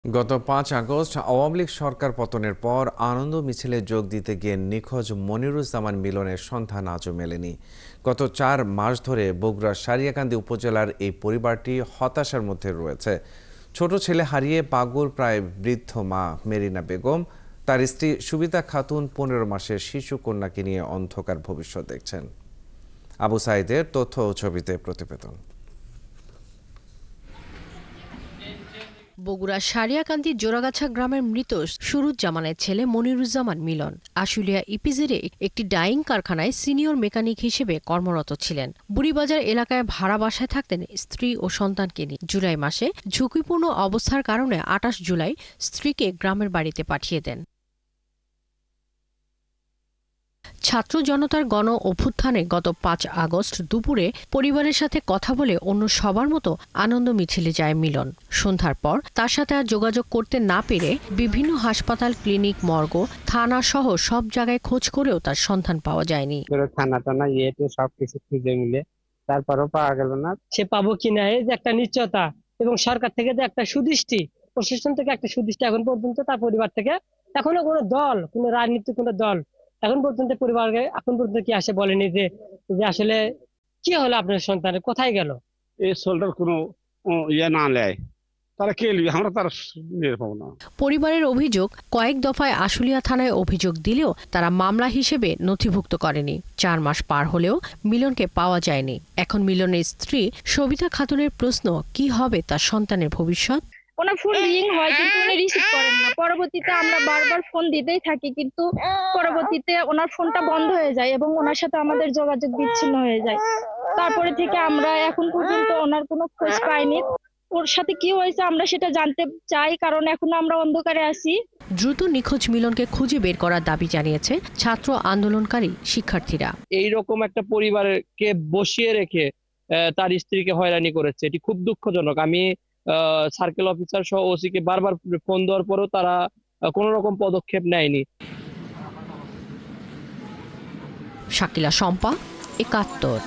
গত ৫ আগস্ট আওয়ামী লীগ সরকার পতনের পর আনন্দ মিছিলে যোগ দিতে গিয়ে নিখোঁজ মনিরুজ্জামান মিলনের সন্ধান আজও মেলেনি। গত ৪ মাস ধরে বগুড়ার সারিয়াকান্দি উপজেলার এই পরিবারটি হতাশার মধ্যে রয়েছে। ছোট ছেলে হারিয়ে পাগল প্রায় বৃদ্ধ মা মেরিনা বেগম, তার স্ত্রী সুবিতা খাতুন ১৫ মাসের শিশু কন্যাকে নিয়ে অন্ধকার ভবিষ্যৎ দেখছেন। আবু সাইদের তথ্য ও ছবিতে প্রতিবেদন। বগুড়া সারিয়াকান্দি জোড়াগাছা গ্রামের মৃত সুরুজ্জামানের ছেলে মনিরুজ্জামান মিলন আশুলিয়া ইপিজেডে একটি ডাইং কারখানায় সিনিয়র মেকানিক হিসেবে কর্মরত ছিলেন। বুড়িবাজার এলাকায় ভাড়া বাসায় থাকতেন স্ত্রী ও সন্তানকে নিয়ে। জুলাই মাসে ঝুঁকিপূর্ণ অবস্থার কারণে ২৮ জুলাই স্ত্রীকে গ্রামের বাড়িতে পাঠিয়ে দেন। ছাত্র জনতার গণ অভ্যুত্থানে গত ৫ আগস্ট দুপুরে পরিবারের সাথে কথা বলে অন্য সবার মতো আনন্দ মিছিলে যায় মিলন। সন্ধ্যার পর তার সাথে আর যোগাযোগ করতে না পেরে বিভিন্ন হাসপাতাল, ক্লিনিক, মর্গ, থানা সহ সব জায়গায় খোঁজ করেও তার সন্ধান পাওয়া যায়নি। থানা টানা সবকিছু খুঁজে মিলে তারপরও পাওয়া গেল না। সে পাবো কিনা এই যে একটা নিশ্চয়তা এবং সরকার থেকে যে একটা সুদৃষ্টি, প্রশাসন থেকে একটা সুদৃষ্টি এখন পর্যন্ত তার পরিবার থেকে এখনো কোনো দল, কোনো রাজনীতিক কোনো দল এখন পর্যন্ত পরিবারকে এখন পর্যন্ত কি আসে বলেনি যে যে আসলে কি হলো আপনার সন্তানের, কোথায় গেল। এই সোলটার কোনো ইয়ে না নেয় তারা কে লিবে, আমরা তার পাবো না। পরিবারের অভিযোগ, কয়েক দফায় আশুলিয়া থানায় অভিযোগ দিলেও তারা মামলা হিসেবে নথিভুক্ত করেনি। ৪ মাস পার হলেও মিলনকে পাওয়া যায়নি। এখন মিলনের স্ত্রী সবিতা খাতুনের প্রশ্ন, কি হবে তার সন্তানের ভবিষ্যৎ। ওনার ফোন রিং হয় কিন্তু উনি রিসিভ করেন না। পরবর্তীতে আমরা বারবার ফোন দিতেই থাকি কিন্তু পরবর্তীতে ওনার ফোনটা বন্ধ হয়ে যায় এবং ওনার সাথে আমাদের যোগাযোগ বিচ্ছিন্ন হয়ে যায়। তারপরে থেকে আমরা এখন পর্যন্ত ওনার কোনো খোঁজ পাইনি। ওর সাথে কি হয়েছে আমরা সেটা জানতে চাই, কারণ এখন আমরা অন্ধকারে আছি। দ্রুত নিখোঁজ মিলনকে খুঁজে বের করার দাবি জানিয়েছে ছাত্র আন্দোলনকারী শিক্ষার্থীরা। এইরকম একটা পরিবারকে বসিয়ে রেখে তার স্ত্রীকে হয়রানি করেছে, এটি খুব দুঃখজনক। আমি সার্কেল অফিসার সহ ওসি কে বারবার ফোন দেওয়ার পরেও তারা কোনো রকম পদক্ষেপ নেয়নি। শাকিলা শম্পা, ৭১।